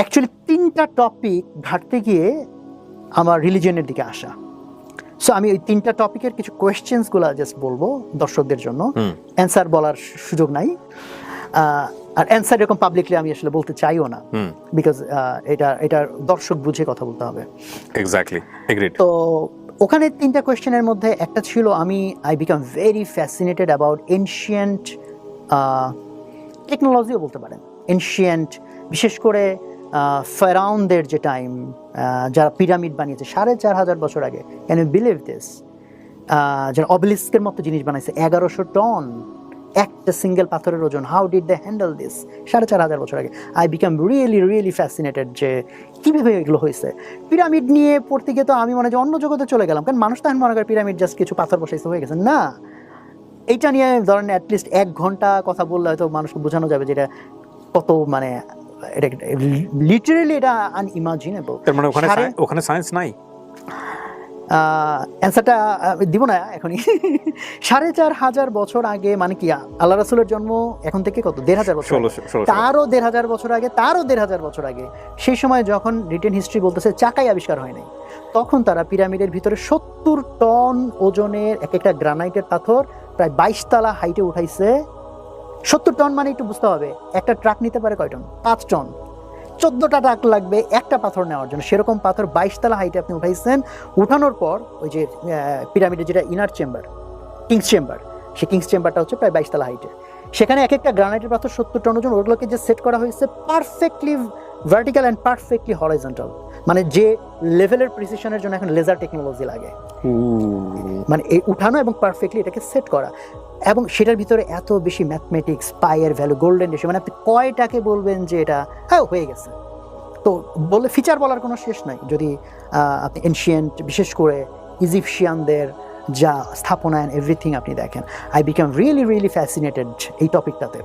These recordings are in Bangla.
অ্যাকচুয়ালি 3টা টপিক ঘাটতে গিয়ে আমার রিলিজিয়নের দিকে আসা। সো আমি ওই 3টা টপিকের কিছু কোয়েশ্চেন্সগুলো জাস্ট বলবো দর্শকদের জন্য, অ্যান্সার বলার সুযোগ নাই, আর অ্যান্সার এরকম পাবলিকলি আমি আসলে বলতে চাইও না, বিকজ এটা দর্শক বুঝে কথা বলতে হবে। Exactly, agreed. তো ওখানে 3টা কোয়েশ্চেনের মধ্যে একটা ছিল I become very fascinated about ancient টেকনোলজিও বলতে পারেন, এনশিয়েন্ট, বিশেষ করে ফেরাউনদের যে টাইম, যারা পিরামিড বানিয়েছে 4500 বছর আগে। Can you believe this? যারা অবলিস্কের মতো জিনিস বানাইছে, 1100 টন একটা সিঙ্গেল পাথরের ওজন। How did they handle this 4500 বছর আগে? আই বিকাম রিয়েলি ফ্যাসিনেটেড যে কীভাবে এগুলো হয়েছে। পিরামিড নিয়ে পড়তে গিয়ে তো আমি মনে হয় অন্য জগতে চলে গেলাম, কারণ মানুষ তো এখন মনে করে পিরামিড জাস্ট কিছু পাথর বসাইছে হয়ে গেছে। না, এইটা নিয়ে ধরেন অ্যাটলিস্ট 1 ঘন্টা কথা বললে হয়তো মানুষকে বোঝানো যাবে যে এটা কত, মানে এটা লিটারেলি এটা আনইমাজিনেবল। তার মানে ওখানে সায়েন্স নাই? অ্যান্সারটা দিব না এখনই। 4500 বছর আগে মানে কি, আল্লাহ রাসূলের জন্ম এখন থেকে কত 1500 বছর, তারও 1500 বছর আগে, তারও 1500 বছর আগে। সেই সময় যখন রিটেন হিস্ট্রি বলতেছে চাকাই আবিষ্কার হয় নাই, তখন তারা পিরামিডের ভিতরে 70 টন ওজনের একটা গ্রানাইটের পাথর প্রায় 22 তলা হাইটে উঠাইছে। 70 টন মানে একটু বুঝতে হবে, একটা ট্রাক নিতে পারে কয় টন? 5 টন। 14টা ট্রাক লাগবে একটা পাথর নেওয়ার জন্য। সেরকম পাথর 22 তলা হাইটে আপনি উঠাইছেন। উঠানোর পর ওই যে পিরামিডের যেটা ইনার চেম্বার, কিংস চেম্বার, সেই কিংস চেম্বারটা হচ্ছে প্রায় 22 তলা হাইটে। সেখানে একটা গ্রানাইটের পাথর 70 টন ওজন, ওগুলোকে যে সেট করা হয়েছে perfectly vertical and perfectly horizontal, মানে যে লেভেলের প্রিসিশনের জন্য এখন লেজার টেকনোলজি লাগে, মানে এই উঠানো এবং পারফেক্টলি এটাকে সেট করা। এবং সেটার ভিতরে এত বেশি ম্যাথমেটিক্স, পাইয়ের ভ্যালু, গোল্ডেন রেশিও, মানে আপনি কয়টাকে বলবেন যে এটা হ্যাঁ হয়ে গেছে। তো বলে ফিচার বলার কোনো শেষ নাই। যদি আপনি এনশিয়েন্ট, বিশেষ করে ইজিপশিয়ানদের যা স্থাপনা অ্যান্ড এভরিথিং আপনি দেখেন, আই বিকাম রিয়েলি ফ্যাসিনেটেড এই টপিকটাতে।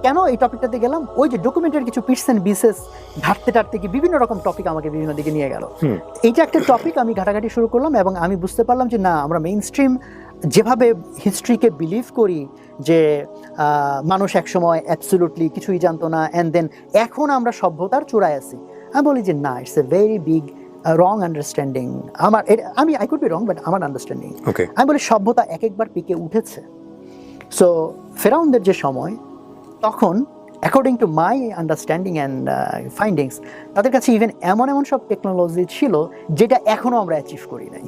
কেন এই টপিকটাতে গেলাম? ওই যে ডকুমেন্টের কিছু পিটস অ্যান্ড বিসেস ঘাটতে গিয়ে বিভিন্ন রকম টপিক আমাকে বিভিন্ন দিকে নিয়ে গেল। এইটা একটা টপিক আমি ঘাটাঘাটি শুরু করলাম এবং আমি বুঝতে পারলাম যে না, আমরা মেইন স্ট্রিম যেভাবে হিস্ট্রিকে বিলিভ করি যে মানুষ একসময় অ্যাবসলিউটলি কিছুই জানতো না, অ্যান্ড দেন এখন আমরা সভ্যতার চূড়ায় আছি, আমি বলি যে না, it's a very big wrong understanding. I could be wrong, but আমার আন্ডারস্ট্যান্ডিং, আমি বলি সভ্যতা একবার পিকে উঠেছে। সো ফেরাউনদের যে সময়, তখন according to my understanding and findings, তাদের কাছে ইভেন এমন সব টেকনোলজি ছিল যেটা এখনও আমরা অ্যাচিভ করি নাই।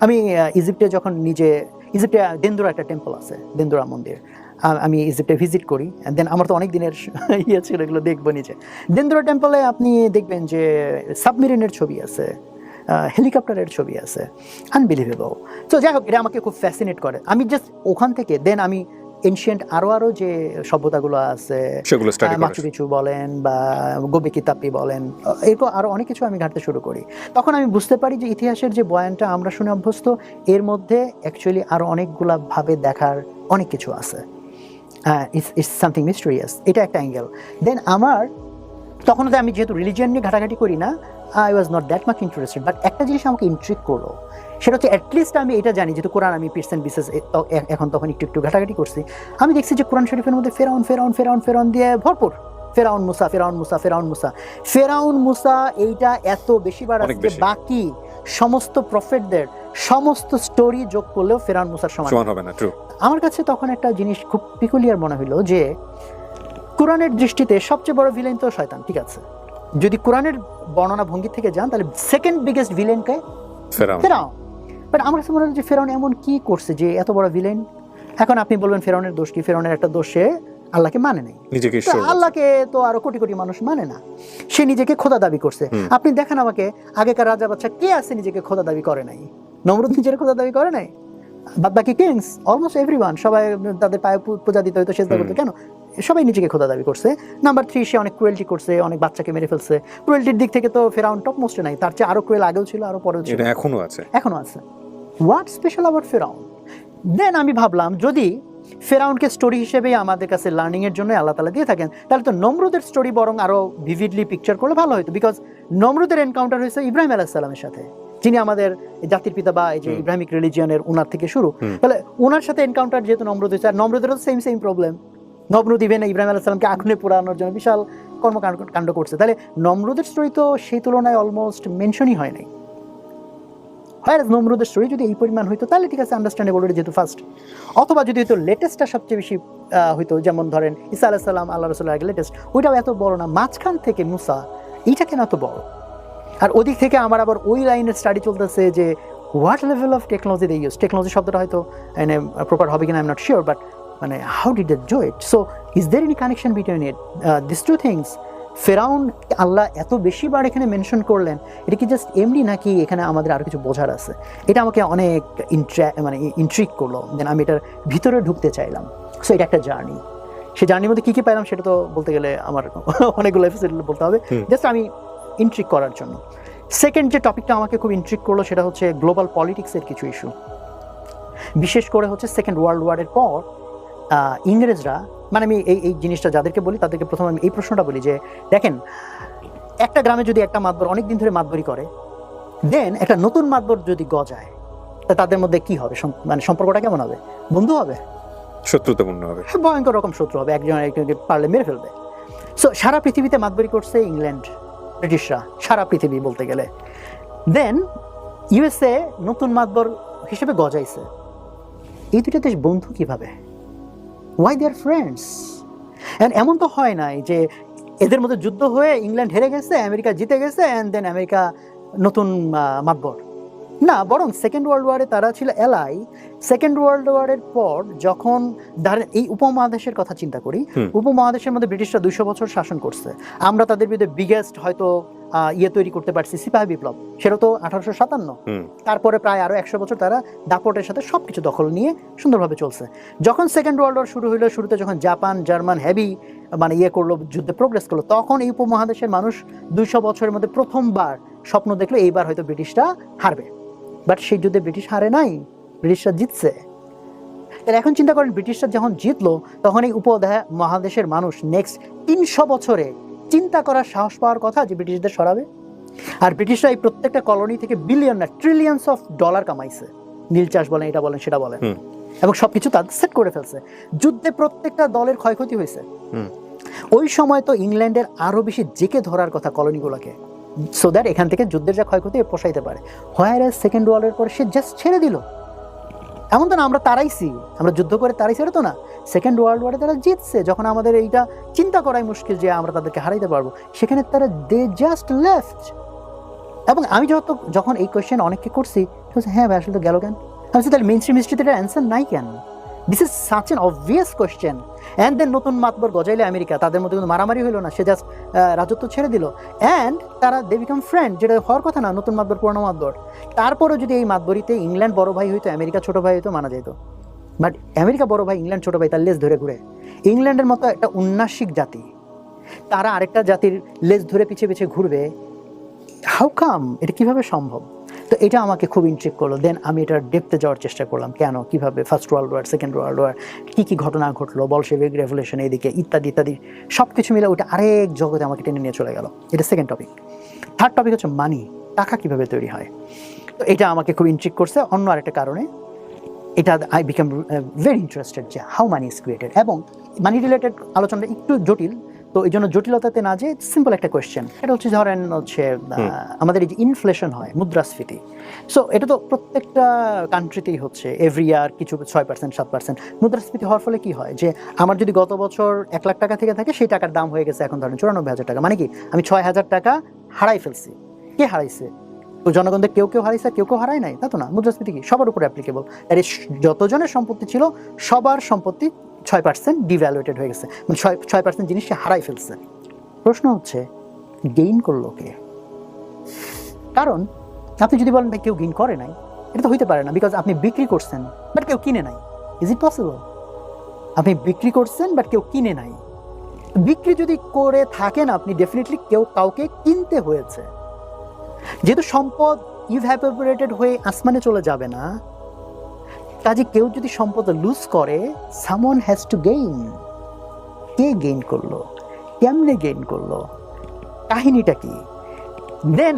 আমি ইজিপ্টে যখন ইজিপ্টে দেন্দুরা একটা টেম্পল আছে, দেন্দুরা মন্দির, আমি ইজিপ্টে ভিজিট করি, দেন আমার তো অনেক দিনের ইয়ে ছিল, এগুলো দেখবো নিজে। দেন্দুরা টেম্পলে আপনি দেখবেন যে সাবমেরিনের ছবি আছে, হেলিকপ্টারের ছবি আছে, আনবিলিভেবল। তো যাই হোক, এটা আমাকে খুব ফ্যাসিনেট করে। আমি জাস্ট ওখান থেকে দেন আমি এনশিয়েন্ট আরো যে সভ্যতাগুলো আছে, মাচু পিচু বলেন বা গোবেকি তাপ্পি বলেন, এরকম আরো অনেক কিছু আমি ঘাটতে শুরু করি। তখন আমি বুঝতে পারি যে ইতিহাসের যে বয়ানটা আমরা শুনে অভ্যস্ত, এর মধ্যে অ্যাকচুয়ালি আরো অনেকগুলা ভাবে দেখার অনেক কিছু আছে। ইটস সামথিং মিস্টেরিয়াস, এটা একটা অ্যাঙ্গেল। দেন আমার তখন আমি যেহেতু রিলিজিয়ন নিয়ে ঘাটাঘাটি করি না, I was not that much interested, but একটা জিনিস আমাকে ইন্ট্রিগ করলো, সেটা হচ্ছে অ্যাটলিস্ট আমি এটা জানি, যেহেতু কোরআন আমি পিটস অ্যান্ড বিসেস এখন তখন একটু ঘাটাঘাটি করছি, আমি দেখছি যে কোরআন শরীফের মধ্যে ফেরাউন দিয়ে ভরপুর। ফেরাউন মুসা এইটা এত বেশিবার আসছে, বাকি সমস্ত প্রফেটদের সমস্ত স্টোরি যোগ করলেও ফেরাউন মুসার সমান হবে না। আমার কাছে তখন একটা জিনিস খুব পিকুলিয়ার মনে হলো যে কোরআনের দৃষ্টিতে সবচেয়ে বড় ভিলেন তো শয়তান, ঠিক আছে। যদি কোরআনের বর্ণনা ভঙ্গি থেকে যান, তাহলে সেকেন্ড বিগেস্ট ভিলেনকে ফেরাউন। বাট আমার কাছে মনে হলো যে ফেরাউন এমন কি করছে যে এত বড় ভিলেন? এখন আপনি বলবেন ফেরাউনের দোষ কি? ফেরাউনের একটা দোষে আল্লাহকে মানে নাই, আল্লাহকে তো আরো কোটি কোটি মানুষ মানে না, সে নিজেকে খোদা দাবি করছে। আপনি দেখেন আমাকে, আগেকার রাজা বাচ্চা কে আছে নিজেকে খোদা দাবি করে নাই? নমরুদ নিজের খোদা দাবি করে নাই, বাদ বাকি কিংস অলমোস্ট এভরিওয়ান, সবাই তাদের পায়ে পূজা দিতে হইতো, সেজদা করতো, কেন? সবাই নিজেকে খোদা দাবি করছে। নাম্বার 3, সে অনেক ক্রুয়েলটি করছে, অনেক বাচ্চাকে মেরে ফেলছে। ক্রুয়েলটির দিক থেকে তো ফেরাউন টপ মোস্টে নাই, তার চেয়ে আরো ক্রুয়েল আগেও ছিল, আরো পরেও ছিল, এখনো আছে। হোয়াট স্পেশাল অ্যাবাউট ফেরাউন? দেন আমি ভাবলাম, যদি ফেরাউনকে স্টোরি হিসেবে আমাদের কাছে লার্নিং এর জন্য আল্লাহ তাআলা দিয়ে থাকেন, তাহলে তো নমরুদের স্টোরি বরং আরো ভিভিডলি পিকচার করলে ভালো হতো। বিকজ নমরুদের এনকাউন্টার হয়েছে ইব্রাহিম আলাইহিস সালামের সাথে, যিনি আমাদের জাতির পিতা বা এই যে ইব্রাহিমিক রিলিজিয়নের, ওনার থেকে শুরু। তাহলে ওনার সাথে এনকাউন্টার যেহেতু নমরুদ হয়েছে, আর নমরুদেরও সেম প্রবলেম। নমরুদ ইভেন ইব্রাহিম আলাইহিস সালামকে আগুনে পোড়ানোর জন্য বিশাল কর্মকাণ্ড করছে, তাহলে নমরুদের স্টোরি তো সেই তুলনায় অলমোস্ট মেনশনই হয় নাই। হয় নমরুদের স্টোরি যদি এই পরিমাণ হইতো তাহলে ঠিক আছে, আন্ডারস্ট্যান্ডেবল, যেহেতু ফার্স্ট, অথবা যদি হয়তো লেটেস্টটা সবচেয়ে বেশি হইতো, যেমন ধরেন ঈসা আলাইহিস সালাম আল্লাহ রাসূলের আগে লেটেস্ট, ওইটাও এত বড় না, মাঝখান থেকে মুসা, এইটা কেন এত বড়? আর ওদিক থেকে আমার আবার ওই লাইনের স্টাডি চলতেছে যে what level of technology they use, technology শব্দটা হয়তো মানে প্রপার হবে কিনা I am not sure, but মানে how did they do it? So is there any connection between it, this two things? ফেরাউন আল্লাহ এত বেশিবার এখানে মেনশন করলেন, এটা কি জাস্ট এমনি নাকি এখানে আমাদের আরও কিছু বোঝার আছে? এটা আমাকে অনেক ইন্ট্রিক করলো, দেন আমি এটার ভিতরে ঢুকতে চাইলাম। সো এটা একটা জার্নি, সেই জার্নির মধ্যে কী কী পাইলাম সেটা তো বলতে গেলে আমার অনেকগুলো এপিসোড বলতে হবে, জাস্ট আমি ইন্ট্রিক করার জন্য। সেকেন্ড যে টপিকটা আমাকে খুব ইন্ট্রিক করলো সেটা হচ্ছে গ্লোবাল পলিটিক্সের কিছু ইস্যু, বিশেষ করে হচ্ছে সেকেন্ড ওয়ার্ল্ড ওয়ারের পর ইংরেজরা, মানে আমি এই জিনিসটা যাদেরকে বলি তাদেরকে প্রথমে আমি এই প্রশ্নটা বলি যে দেখেন, একটা গ্রামে যদি একটা মাতবর অনেক দিন ধরে মাতবরি করে, দেন একটা নতুন মাতবর যদি গজায়, তা তাদের মধ্যে কি হবে? মানে সম্পর্কটা কেমন হবে? বন্ধু হবে? শত্রুতাপূর্ণ হবে, ভয়ঙ্কর রকম শত্রু হবে, একজন একজনকে পারলে মেরে ফেলবে। সো সারা পৃথিবীতে মাতবরি করছে ইংল্যান্ড, ব্রিটিশরা, সারা পৃথিবী বলতে গেলে। দেন ইউএসএ নতুন মাতবর হিসেবে গজাইছে। এই দুটো দেশ বন্ধু কিভাবে? Why they are friends? And এমন তো হয় নাই যে এদের মধ্যে যুদ্ধ হয়ে ইংল্যান্ড হেরে গেছে, আমেরিকা জিতে গেছে, অ্যান্ড দেন আমেরিকা নতুন মাতবর। না, বরং সেকেন্ড ওয়ার্ল্ড ওয়ারে তারা ছিল এলাই। সেকেন্ড ওয়ার্ল্ড ওয়ারের পর যখন এই উপমহাদেশের কথা চিন্তা করি, উপমহাদেশের মধ্যে ব্রিটিশরা 200 বছর শাসন করছে। আমরা তাদের বিরুদ্ধে বিগেস্ট হয়তো তৈরি করতে পারছি সিপাহী বিপ্লব, সেটা তো 1857। তারপরে প্রায় আরো 100 বছর তারা দাপটের সাথে সবকিছু দখল নিয়ে সুন্দরভাবে চলছে। যখন সেকেন্ড ওয়ার্ল্ড ওয়ার শুরু হইলো, শুরুতে যখন জাপান জার্মান হেভি মানে করলো, যুদ্ধে প্রোগ্রেস করলো, তখন এই উপমহাদেশের মানুষ 200 বছরের মধ্যে প্রথমবার স্বপ্ন দেখলো এইবার হয়তো ব্রিটিশরা হারবে। বাট সেই যুদ্ধে ব্রিটিশ হারে নাই, ব্রিটিশরা জিতছে। তাহলে এখন চিন্তা করেন, ব্রিটিশরা যখন জিতলো তখন এই উপমহাদেশের মানুষ নেক্সট 300 বছরে চিন্তা করার সাহস পাওয়ার কথা যে ব্রিটিশদের সরাবে। আর ব্রিটিশরা এই প্রত্যেকটা কলোনি থেকে বিলিয়ন না ট্রিলিয়ন্স অফ ডলার কামাইছে, নীল চাষ বলেন, এটা বলেন, সেটা বলেন, এবং সবকিছু তাদের সেট করে ফেলছে। যুদ্ধে প্রত্যেকটা দলের ক্ষয়ক্ষতি হয়েছে। ওই সময় তো ইংল্যান্ডের আরো বেশি জেকে ধরার কথা কলোনিগুলোকে, সো দ্যাট এখান থেকে যুদ্ধের যা ক্ষয়ক্ষতি পোষাইতে পারে। হোয়ার সেকেন্ড ওয়ার্ল্ডের পর সে জাস্ট ছেড়ে দিল। এমন তো না আমরা তারাইছি, আমরা যুদ্ধ করে তারাইছি, এটা তো না। সেকেন্ড ওয়ার্ল্ড ওয়ারে তারা জিতছে, যখন আমাদের এইটা চিন্তা করাই মুশকিল যে আমরা তাদেরকে হারাইতে পারবো, সেখানে তারা দে জাস্ট লেফট। এবং আমি যখন এই কোয়েশ্চেন অনেককে করছি, হ্যাঁ ভাই আসলে তো গেল কেন? আমি তাহলে মেইন স্ট্রিম হিস্ট্রিতে এটা অ্যান্সার নাই কেন? This is such an obvious question. And then নতুন মাতবর গজাইলে আমেরিকা, তাদের মধ্যে কিন্তু মারামারি হইলো না, সে জাস্ট রাজত্ব ছেড়ে দিল, অ্যান্ড তারা দে বিকাম ফ্রেন্ড, যেটা হওয়ার কথা না, নতুন মাতবর পুরনো মাতবর। তারপরেও যদি এই মাতবরিতে ইংল্যান্ড বড় ভাই হইতো, আমেরিকা ছোট ভাই হইতো, মানা যেত। বাট আমেরিকা বড় ভাই, ইংল্যান্ড ছোট ভাই, তার লেজ ধরে ঘুরে। ইংল্যান্ডের মতো একটা উন্নাসিক জাতি, তারা আরেকটা জাতির লেজ ধরে পিছিয়ে পিছিয়ে ঘুরবে? How come? এটা কিভাবে সম্ভব? তো এটা আমাকে খুব ইন্ট্রিক করলো। দেন আমি এটার ডেপথে যাওয়ার চেষ্টা করলাম, কেন, কিভাবে, first world war, second world war, কী ঘটনা ঘটলো, বলশেভিক রেভলিউশন, এদিকে ইত্যাদি ইত্যাদি সব কিছু মিলে ওটা আরেক জগতে আমাকে টেনে নিয়ে চলে গেল। এটা সেকেন্ড টপিক। থার্ড টপিক হচ্ছে মানি, টাকা কিভাবে তৈরি হয়। তো এটা আমাকে খুব ইন্ট্রিক করছে অন্য আরেকটা কারণে। এটা আই বিকাম ভেরি ইন্টারেস্টেড যে হাউ মানি ইজ ক্রিয়েটেড। এবং মানি রিলেটেড আলোচনাটা একটু জটিল, তো এই জন্য জটিলতাতে না যে সিম্পল একটা কোয়েশ্চেন, এটা হচ্ছে ধরেন হচ্ছে আমাদের এই যে ইনফ্লেশন হয়, মুদ্রাস্ফীতি, সো এটা তো প্রত্যেকটা কান্ট্রিতেই হচ্ছে এভরি ইয়ার কিছু 6% 7%। মুদ্রাস্ফীতি হওয়ার ফলে কি হয় যে আমার যদি গত বছর 1 লাখ টাকা থেকে থাকে, সেই টাকার দাম হয়ে গেছে এখন ধরেন 94,000 টাকা, মানে কি আমি 6,000 টাকা হারাই ফেলছি। কে হারাইছে? তো জনগণদের কেউ কেউ হারাইছে, কেউ কেউ হারায় নাই, তা তো না। মুদ্রাস্ফীতি কি সবার উপর অ্যাপ্লিকেবল। আর যতজনের সম্পত্তি ছিল সবার সম্পত্তি 6% ডিভ্যালুয়েটেড হয়ে গেছে, মানে 6% জিনিস সে হারাই ফেলছে। প্রশ্ন হচ্ছে গেইন করলো কে? কারণ আপনি যদি বলেন ভাই কেউ গেইন করে নাই, এটা তো হইতে পারে না, বিকজ আপনি বিক্রি করছেন বাট কেউ কিনে নাই। Is it possible? আপনি বিক্রি করছেন বাট কেউ কিনে নাই। বিক্রি যদি করে থাকেন আপনি, ডেফিনেটলি কেউ কাউকে কিনতে হয়েছে। যেহেতু সম্পদ ইভ্যাপোরেটেড হয়ে আসমানে চলে যাবে না, কাজে কেউ যদি সম্পদ লুজ করে, someone has to gain. K gain করলো? কেমনে গেইন করলো? কাহিনীটা কি? দেন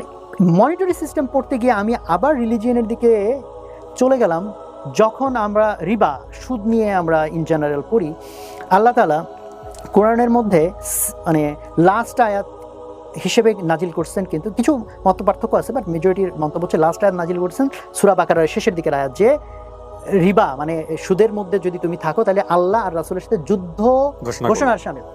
মনিটরি সিস্টেম পড়তে গিয়ে আমি আবার রিলিজিয়নের দিকে চলে গেলাম। যখন আমরা রিবা, সুদ নিয়ে আমরা ইন জেনারেল পড়ি, আল্লাহ তাআলা কোরআনের মধ্যে মানে লাস্ট আয়াত হিসেবে নাজিল করছেন, কিন্তু কিছু মত পার্থক্য আছে, বাট মেজরিটির মন্তব্য হচ্ছে লাস্ট আয়াত নাজিল করছেন সূরা বাকারার শেষের দিকের আয়াত, যে রিবা মানে সুদের মধ্যে যদি তুমি থাকো তাহলে আল্লাহ আর রাসূলের সাথে যুদ্ধ ঘোষণার শামিল।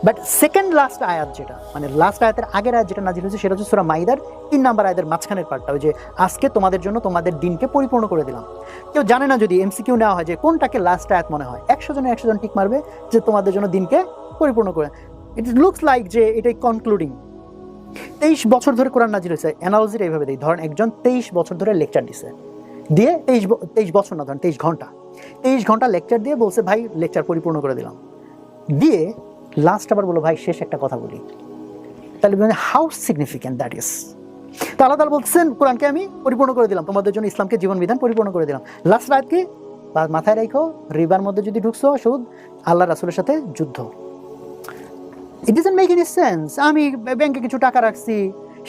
বাট সেকেন্ড লাস্ট আয়াত যেটা মানে লাস্ট আয়াতের আগের আয়াত যেটা নাজিল হয়েছে সেটা হচ্ছে সূরা মাইদার 3 নম্বর আয়াতের মাঝখানের পার্টটা, ওই যে আজকে তোমাদের জন্য তোমাদের দিনকে পরিপূর্ণ করে দিলাম। কেউ জানে না, যদি এমসিকিউ নেওয়া হয় যে কোনটাকে লাস্ট আয়াত মনে হয়, 100 জনে 100 জন টিক মারবে যে তোমাদের জন্য দিনকে পরিপূর্ণ করে। ইট লুকস লাইক যে এটাই কনক্লুডিং। 23 বছর ধরে কোরআন নাজিল হয়েছে। অ্যানালজিটা এইভাবে দিই, ধরেন একজন 23 বছর ধরে লেকচার দিছে, দিয়ে 23 বছর না, ধরেন 23 ঘন্টা লেকচার দিয়ে বলছে ভাই লেকচার পরিপূর্ণ করে দিলাম, দিয়ে লাস্ট আবার বলো ভাই শেষ একটা কথা বলি, তাহলে মানে হাউ সিগনিফিক্যান্ট দ্যাট ইজ। তো আল্লাহ তাআলা বলছেন কোরআনকে আমি পরিপূর্ণ করে দিলাম, তোমাদের জন্য ইসলামকে জীবন বিধান পরিপূর্ণ করে দিলাম। লাস্ট আয়াত কি মাথায় রাখো, রিবার মধ্যে যদি ঢুকছো সুদ, আল্লাহ রাসূলের সাথে যুদ্ধ। It doesn't make any sense. আমি ব্যাংকে কিছু টাকা রাখছি,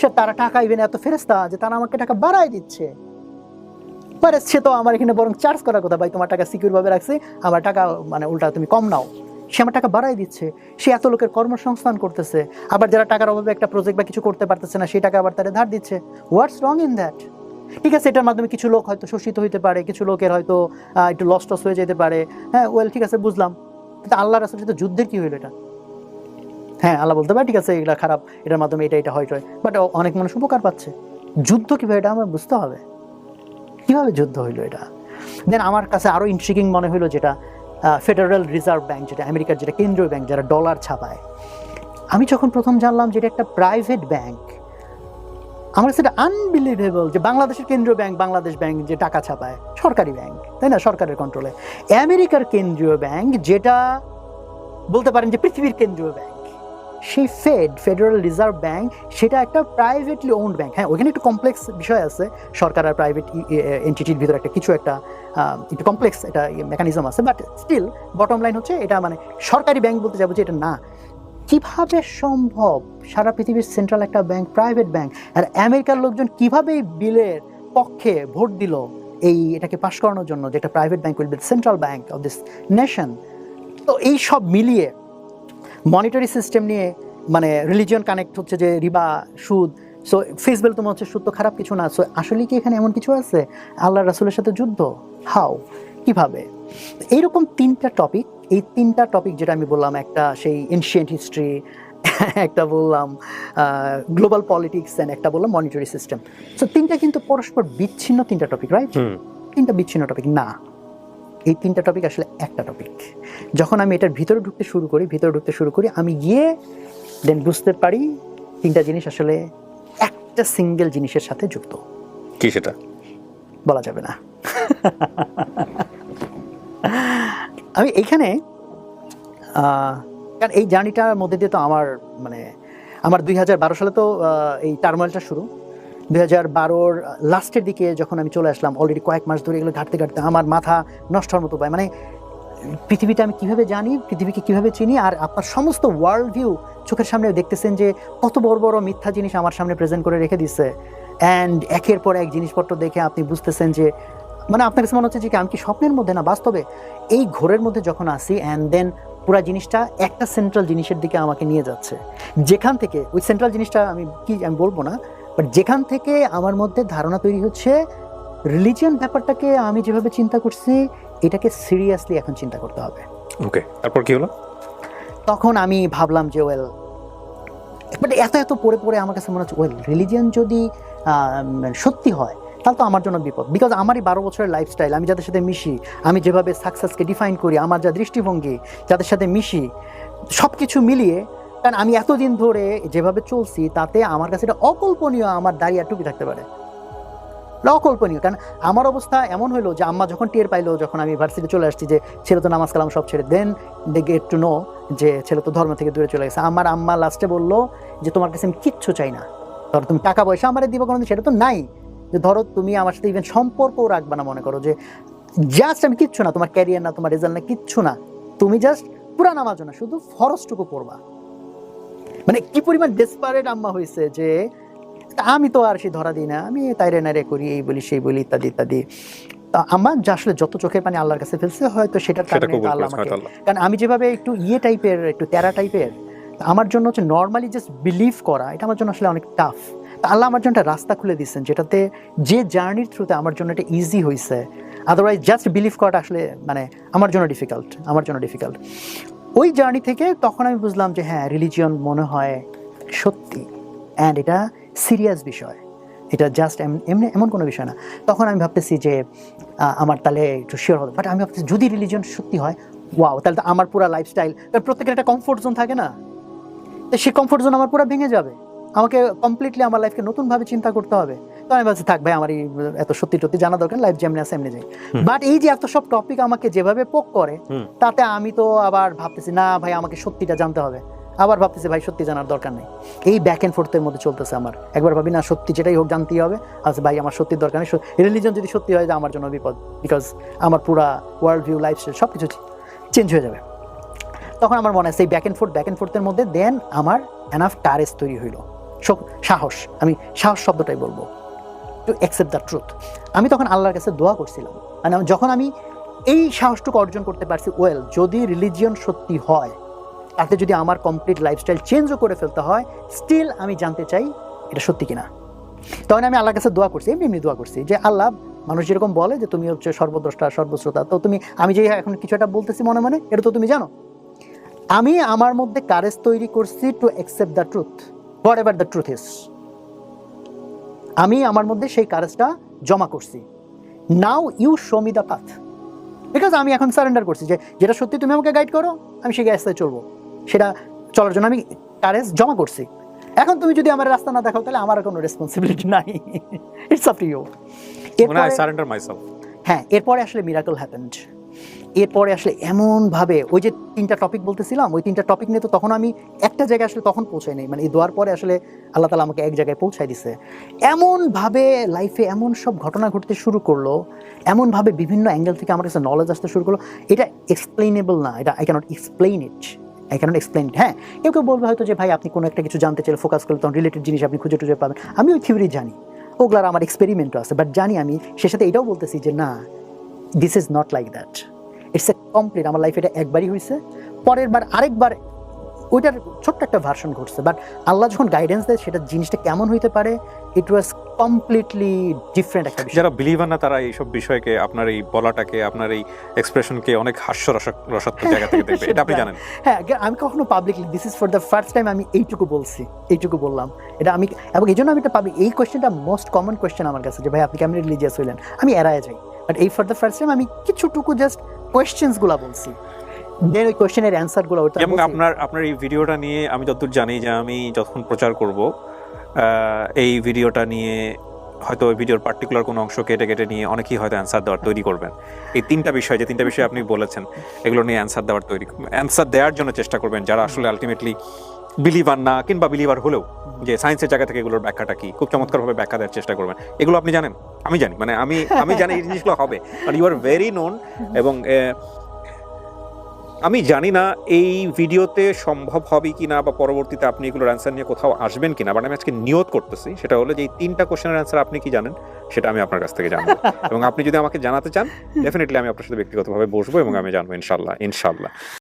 সে তারা টাকা ইভেন এত ফেরেশতা যে তারা আমাকে টাকা বাড়ায় দিচ্ছে, সে তো আমার এখানে বরং চার্জ করার কথা, ভাই তোমার টাকা সিকিউর ভাবে রাখছি, আমার টাকা মানে উল্টা তুমি কম নাও, সে আমার টাকা বাড়াই দিচ্ছে, সে এত লোকের কর্মসংস্থান করতেছে, আবার যারা টাকার অভাবে একটা প্রজেক্ট বা কিছু করতে পারতেছে না সেই টাকা আবার তারা ধার দিচ্ছে। হোয়াটস রং ইন দ্যাট? ঠিক আছে, এটার মাধ্যমে কিছু লোক হয়তো শোষিত হইতে পারে, কিছু লোকের হয়তো একটু লস টস হয়ে যেতে পারে, হ্যাঁ ওয়েল ঠিক আছে বুঝলাম, কিন্তু আল্লাহ রাসূলের সাথে যুদ্ধের কি হইলো এটা? হ্যাঁ আল্লাহ বলতে পারে ঠিক আছে এটা খারাপ, এটার মাধ্যমে এটা হয়, বাট অনেক মানুষ উপকার পাচ্ছে। যুদ্ধ কিভাবে, এটা আমার বুঝতে হবে, কিভাবে যুদ্ধ হইলো এটা। দেন আমার কাছে আরো ইন্ট্রিগিং মনে হইলো যেটা ফেডারেল রিজার্ভ ব্যাংক, যেটা আমেরিকার যেটা কেন্দ্রীয় ব্যাংক, যারা ডলার ছাপায়। আমি যখন প্রথম জানলাম যে এটা একটা প্রাইভেট ব্যাংক, আমার কাছে এটা আনবিলিভেবল যে বাংলাদেশের কেন্দ্রীয় ব্যাংক, বাংলাদেশ ব্যাংক যে টাকা ছাপায়, সরকারি ব্যাংক তাই না, সরকারের কন্ট্রোলে। আমেরিকার কেন্দ্রীয় ব্যাংক যেটা বলতে পারেন যে পৃথিবীর কেন্দ্রীয় ব্যাংক, সেই ফেডারেল রিজার্ভ ব্যাংক, সেটা একটা প্রাইভেটলি ওন্ড ব্যাংক। হ্যাঁ ওইখানে একটু কমপ্লেক্স বিষয় আছে, সরকার আর প্রাইভেট এন্টিটির ভিতরে একটা কিছু একটা একটু কমপ্লেক্স একটা মেকানিজম আছে, বাট স্টিল বটম লাইন হচ্ছে এটা মানে সরকারি ব্যাংক বলতে যাবো যে এটা না। কিভাবে সম্ভব সারা পৃথিবীর সেন্ট্রাল একটা ব্যাংক প্রাইভেট ব্যাংক, আর আমেরিকার লোকজন কিভাবে এই বিলের পক্ষে ভোট দিল এটাকে পাশ করানোর জন্য, যে একটা private bank will be central bank of this nation. তো এই সব মিলিয়ে মনিটারি সিস্টেম নিয়ে মানে রিলিজিয়ন কানেক্ট হচ্ছে, যে রিবা সুদ, সো ফেসবেল তোমার হচ্ছে সুদ তো খারাপ কিছু না, সো আসলে কি এখানে এমন কিছু আছে? আল্লাহ রাসূলের সাথে যুদ্ধ, হাউ, কিভাবে? এইরকম 3টা টপিক, এই 3টা টপিক যেটা আমি বললাম, একটা সেই এনশিয়েন্ট হিস্ট্রি, একটা বললাম গ্লোবাল পলিটিক্স, অ্যান্ড একটা বললাম মনিটারি সিস্টেম। সো 3টা কিন্তু পরস্পর বিচ্ছিন্ন 3টা টপিক, রাইট? 3টা বিচ্ছিন্ন টপিক না, এই 3টা টপিক আসলে একটা টপিক। যখন আমি এটার ভিতরে ঢুকতে শুরু করি আমি গিয়ে দেন বুঝতে পারি 3টা জিনিস আসলে একটা সিঙ্গেল জিনিসের সাথে যুক্ত। কি সেটা বলা যাবে না। আমি এইখানে কারণ এই জার্নিটার মধ্যে দিয়ে তো আমার 2012 সালে তো এই টার্মোয়েলটা শুরু। 2012-র লাস্টের দিকে যখন আমি চলে আসলাম, অলরেডি কয়েক মাস ধরে এগুলো ঘাটতে আমার মাথা নষ্ট হওয়ার মতো পায়। মানে পৃথিবীটা আমি কিভাবে জানি, পৃথিবীকে কিভাবে চিনি, আর আপনার সমস্ত ওয়ার্ল্ড ভিউ চোখের সামনে দেখতেছেন যে কত বড় বড় মিথ্যা জিনিস আমার সামনে প্রেজেন্ট করে রেখে দিচ্ছে, অ্যান্ড একের পর এক জিনিসপত্র দেখে আপনি বুঝতেছেন যে মানে আপনার কাছে মনে হচ্ছে যে আমি কি স্বপ্নের মধ্যে না বাস্তবে। এই ঘোরের মধ্যে যখন আসি, অ্যান্ড দেন পুরা জিনিসটা একটা সেন্ট্রাল জিনিসের দিকে আমাকে নিয়ে যাচ্ছে, যেখান থেকে ওই সেন্ট্রাল জিনিসটা আমি বলবো না, বাট যেখান থেকে আমার মধ্যে ধারণা তৈরি হচ্ছে রিলিজিয়ন ব্যাপারটাকে আমি যেভাবে চিন্তা করছি এটাকে সিরিয়াসলি এখন চিন্তা করতে হবে। ওকে, তারপর কি হলো? তখন আমি ভাবলাম যে ওয়েল, বাট এত পড়ে আমার কাছে মনে হচ্ছে ওয়েল রিলিজিয়ন যদি সত্যি হয় তাহলে তো আমার জন্য বিপদ। বিকজ আমারই 12 বছরের লাইফস্টাইল, আমি যাদের সাথে মিশি, আমি যেভাবে সাকসেসকে ডিফাইন করি, আমার যা দৃষ্টিভঙ্গি, যাদের সাথে মিশি, সব কিছু মিলিয়ে, কারণ আমি এতদিন ধরে যেভাবে চলছি তাতে আমার কাছে এটা অকল্পনীয় আমার দাঁড়িয়ে টুপি থাকতে পারে, অকল্পনীয়। কারণ আমার অবস্থা এমন হলো যে আম্মা যখন টের পাইলো, যখন আমি ভার্সিটি চলে আসছি যে ছেলে তো নামাজ কালাম সব ছেড়ে, দেন দে গেট টু নো যে ছেলে তো ধর্ম থেকে দূরে চলে গেছে। আমার আম্মা লাস্টে বললো যে তোমার কাছে আমি কিচ্ছু চাই না, ধরো তুমি টাকা পয়সা আমার দিবা কোনো, সেটা তো নাই, যে ধরো তুমি আমার সাথে ইভেন সম্পর্কও রাখবা না, মনে করো যে জাস্ট আমি কিচ্ছু না, তোমার ক্যারিয়ার না, তোমার রেজাল্ট না, কিচ্ছু না, তুমি জাস্ট পুরা নামাজ না, শুধু ফরজটুকু পড়বা। মানে কি পরিমাণ ডেসপারেট আম্মা হয়েছে যে আমি তো আর সে ধরা দিই না, আমি তাইরে নাইরে করি, এই বলি সেই বলি ইত্যাদি ইত্যাদি। তা আমার যা আসলে যত চোখের পানি আল্লাহর কাছে ফেলছে হয়তো সেটার কারণে কবুল আল্লাহ করেছেন আমাকে, হয়তো আল্লাহ। কারণ আমি যেভাবে একটু টাইপের একটু তেরা টাইপের, আমার জন্য হচ্ছে নর্মালি জাস্ট বিলিভ করা এটা আমার জন্য আসলে অনেক টাফ। আল্লাহ আমার জন্য একটা রাস্তা খুলে দিচ্ছেন যেটাতে যে জার্নির থ্রুতে আমার জন্য এটা ইজি হয়েছে, আদারওয়াইজ জাস্ট বিলিভ করাটা আসলে মানে আমার জন্য ডিফিকাল্ট। ওই জার্নি থেকে তখন আমি বুঝলাম যে হ্যাঁ রিলিজিয়ন মনে হয় সত্যি, অ্যান্ড এটা সিরিয়াস বিষয়, এটা জাস্ট এমনি এমন কোনো বিষয় না। তখন আমি ভাবতেছি যে আমার তাহলে একটু শিওর হবে, বাট আমি ভাবতেছি যদি রিলিজিয়ন সত্যি হয় ওয়াও, তাহলে তো আমার পুরো লাইফস্টাইল, প্রত্যেকের একটা কমফোর্ট জোন থাকে না, তো সেই কমফোর্ট জোন আমার পুরো ভেঙে যাবে, আমাকে কমপ্লিটলি আমার লাইফকে নতুনভাবে চিন্তা করতে হবে। তো আমি ভাবছি থাক ভাই আমার এই এত সত্যি টত্যি জানা দরকার, লাইফ যেমনি আছে এমনি যাই। বাট এই যে এত সব টপিক আমাকে যেভাবে পোক করে, তাতে আমি তো আবার ভাবতেছি না ভাই আমাকে সত্যিটা জানতে হবে, আবার ভাবতেছি ভাই সত্যি জানার দরকার নেই। এই ব্যাক অ্যান্ড ফোর্থের মধ্যে চলতেছে আমার, একবার ভাবি না সত্যি যেটাই হোক জানতেই হবে, আচ্ছা ভাই আমার সত্যির দরকার নেই, রিলিজন যদি সত্যি হয় যে আমার জন্য বিপদ, বিকজ আমার পুরা ওয়ার্ল্ড ভিউ লাইফস্টাইল সব কিছু চেঞ্জ হয়ে যাবে। তখন আমার মনে আছে এই ব্যাক অ্যান্ড ফোর্থের মধ্যে দেন আমার এনাফ কারেজ তৈরি হইল, সাহস, আমি সাহস শব্দটাই বলবো, টু অ্যাকসেপ্ট দ্য ট্রুথ। আমি তখন আল্লাহর কাছে দোয়া করছিলাম, মানে যখন আমি এই সাহসটুকু অর্জন করতে পারছি, ওয়েল যদি রিলিজিয়ন সত্যি হয়, তাতে যদি আমার কমপ্লিট লাইফস্টাইল চেঞ্জও করে ফেলতে হয়, স্টিল আমি জানতে চাই এটা সত্যি কিনা। তখন আমি আল্লাহর কাছে দোয়া করছি, এমনি দোয়া করছি যে আল্লাহ, মানুষ যেরকম বলে যে তুমি হচ্ছে সর্বদ্রষ্টা সর্বশ্রোতা, তো তুমি, আমি যে এখন কিছু একটা বলতেছি মনে মনে, এটা তো তুমি জানো। আমি আমার মধ্যে কারেজ তৈরি করছি to accept the truth, whatever the truth is. আমি আমার মধ্যে সেই কারেজটা জমা করছি। Now you show me the path, because আমি এখন সারেন্ডার করছি যে যেটা সত্যি তুমি আমাকে গাইড করো, আমি সেই রাস্তায় চলবো, সেটা চলার জন্য আমি কারেজ জমা করছি। এখন তুমি যদি আমার রাস্তা না দেখাও তাহলে আমার কোনো রেসপন্সিবিলিটি নাই, it's up to you. I surrender myself. হ্যাঁ, এরপরে আসলে মিরাকল হ্যাপেন্ড। এরপরে আসলে এমনভাবে ওই যে 3টা টপিক বলতেছিলাম, ওই 3টা টপিক নিয়ে তো তখন আমি একটা জায়গায় আসলে তখন পৌঁছাই নাই, মানে এই দোয়ার পরে আসলে আল্লাহ তাআলা আমাকে এক জায়গায় পৌঁছাই দিছে। এমনভাবে লাইফে এমন সব ঘটনা ঘটতে শুরু করলো, এমনভাবে বিভিন্ন অ্যাঙ্গেল থেকে আমার কাছে নলেজ আসতে শুরু করলো, এটা এক্সপ্লেইনেবল না, এটা আই ক্যানট এক্সপ্লেইন ইট। হ্যাঁ, কেউ বলবে হয়তো যে ভাই আপনি কোনো একটা কিছু জানতে চাইলে ফোকাস করলে তখন রিলেটেড জিনিস আপনি খুঁজে টুজে পাবেন। আমি ওই থিওরি জানি, ওগুলার আমার এক্সপেরিমেন্টও আছে, বাট জানি আমি সে সাথে এটাও বলতেছি যে না, this is not like that, it's a complete. আমার লাইফে এটা একবারই হয়েছে, পরের বার আরেকবার ওইটার ছোট্ট একটা ভার্সন ঘটছে, বাট আল্লাহ যখন গাইডেন্স দেয় সেটা জিনিসটা কেমন হইতে পারে, ইট ওয়াজ কমপ্লিটলি ডিফারেন্ট একটা বিষয়। যারা বিলিভার না তারা এইসব বিষয়কে, আপনার এই বলাটাকে, আপনার এই এক্সপ্রেশনকে অনেক রসাত্মক জায়গা থেকে দেখবে, এটা আপনি জানেন। হ্যাঁ, আমি কখনো publicly this is for the first time আমি এইটুকু বললাম, এটা আমি, এবং এই জন্য আমি এটা পাবলিক, এই কোয়েশ্চেনটা মোস্ট কমন কোয়েশ্চেন আমার কাছে যে ভাই আপনি কেমন রিলিজিয়াস হইলেন, আমি এড়ায় যাই, বাট এই ফর দ্য ফার্স্ট টাইম আমি কিছুটুকু জাস্ট কোয়েশ্চেন্সগুলো বলছি, দেন ওই কোয়েশ্চেনের অ্যান্সারগুলো ওটা। এবং আপনার এই ভিডিওটা নিয়ে আমি যতদূর জানি যে আমি যখন প্রচার করব এই ভিডিওটা নিয়ে হয়তো ওই ভিডিওর পার্টিকুলার কোনো অংশ কেটে নিয়ে অনেকেই হয়তো অ্যান্সার দেওয়ার তৈরি করবেন। এই 3টা বিষয়, যে 3টা বিষয় আপনি বলেছেন, এগুলো নিয়ে অ্যান্সার দেওয়ার জন্য চেষ্টা করবেন, যারা আসলে আলটিমেটলি বিলিভার না, কিংবা বিলিভার হলেও যে সায়েন্সের জায়গা থেকে এগুলোর ব্যাখ্যাটা কি, খুব চমৎকারভাবে ব্যাখ্যা দেওয়ার চেষ্টা করবেন। এগুলো আপনি জানেন, আমি জানি, মানে আমি জানি এই জিনিসগুলো হবে, কারণ ইউ আর ভেরি নোন। এবং আমি জানি না এই ভিডিওতে সম্ভব হবে কিনা, বা পরবর্তীতে আপনি এগুলোর অ্যান্সার নিয়ে কোথাও আসবেন কিনা, বাট আমি আজকে নিয়ত করতেছি, সেটা হলো যে এই 3টা কোশ্চেনের অ্যান্সার আপনি কি জানেন সেটা আমি আপনার কাছ থেকে জানবো। এবং আপনি যদি আমাকে জানাতে চান, ডেফিনেটলি আমি আপনার সাথে ব্যক্তিগতভাবে বসবো এবং আমি জানবো, ইনশাল্লাহ।